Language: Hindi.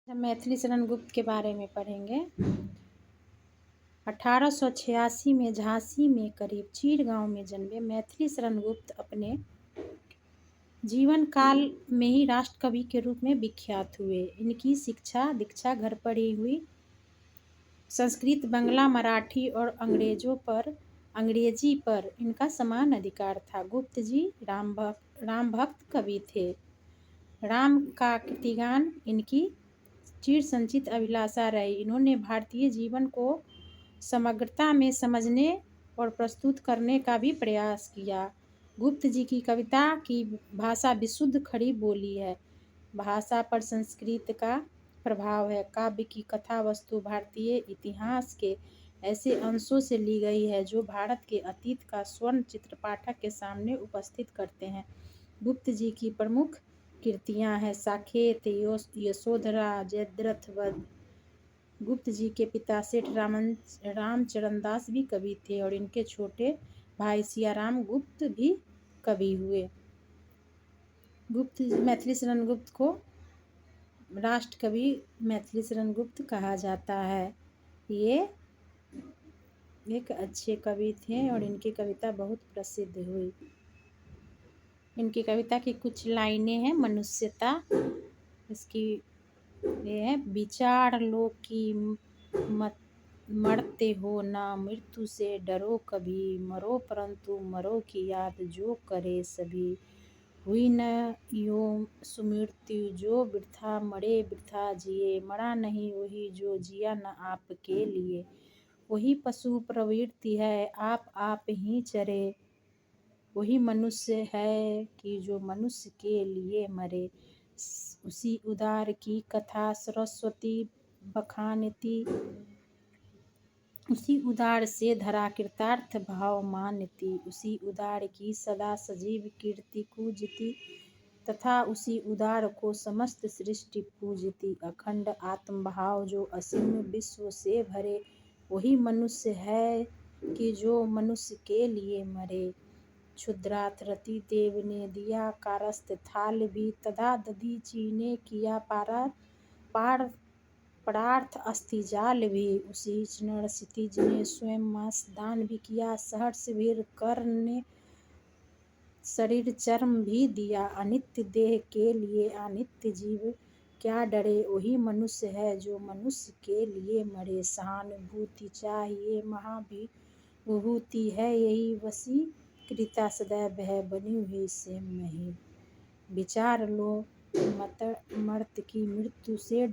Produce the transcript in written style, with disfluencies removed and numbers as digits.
मैथिली शरण गुप्त के बारे में पढ़ेंगे। 1886 में झांसी में करीब चीर गांव में जन्मे मैथिली शरण गुप्त अपने जीवन काल में ही राष्ट्र कवि के रूप में विख्यात हुए। इनकी शिक्षा दीक्षा घर पर ही हुई। संस्कृत, बंगला, मराठी और अंग्रेजी पर इनका समान अधिकार था। गुप्त जी राम भक्त कवि थे। राम का कीर्तिगान इनकी चिर संचित अभिलाषा रही। इन्होंने भारतीय जीवन को समग्रता में समझने और प्रस्तुत करने का भी प्रयास किया। गुप्त जी की कविता की भाषा विशुद्ध खड़ी बोली है। भाषा पर संस्कृत का प्रभाव है। काव्य की कथा वस्तु भारतीय इतिहास के ऐसे अंशों से ली गई है जो भारत के अतीत का स्वर्ण चित्र पाठक के सामने उपस्थित करते हैं। गुप्त जी की प्रमुख कृतियां हैं साकेत, यशोधरा, जयद्रथ वध। गुप्त जी के पिता सेठ रामचरण दास भी कवि थे और इनके छोटे भाई सियाराम गुप्त भी कवि हुए। मैथिली शरण गुप्त को राष्ट्र कवि मैथिली शरण गुप्त कहा जाता है। ये एक अच्छे कवि थे और इनकी कविता बहुत प्रसिद्ध हुई। इनकी कविता की कुछ लाइनें हैं। मनुष्यता, इसकी ये है, विचार लो कि मरते हो ना, मृत्यु से डरो कभी, मरो परंतु मरो की याद जो करे सभी। हुई न यो सुमृत्यु जो वृथा मरे वृथा जिए, मरा नहीं वही जो जिया न आपके लिए। वही पशु प्रवृत्ति है आप ही चरे, वही मनुष्य है कि जो मनुष्य के लिए मरे। उसी उदार की कथा सरस्वती बखानती, उसी उदार से धरा कृतार्थ भाव मानती। उसी उदार की सदा सजीव कीर्ति कूजती, तथा उसी उदार को समस्त सृष्टि पूजती। अखंड आत्मभाव जो असीम विश्व से भरे, वही मनुष्य है कि जो मनुष्य के लिए मरे। क्षुद्रात रति देव ने दिया कारस्थ थाल भी, तदा दधी चीने किया परार्थ अस्थि जाल भी। उसी नरसितिज ने स्वयं मांस दान भी किया, सहर्ष वीर कर ने शरीर चर्म भी दिया। अनित्य देह के लिए अनित्य जीव क्या डरे, वही मनुष्य है जो मनुष्य के लिए मरे। सहानुभूति चाहिए महाविभूति है यही, वशीकृता सदैव है बनी हुई से मही। विचार लो मर्त की मृत्यु से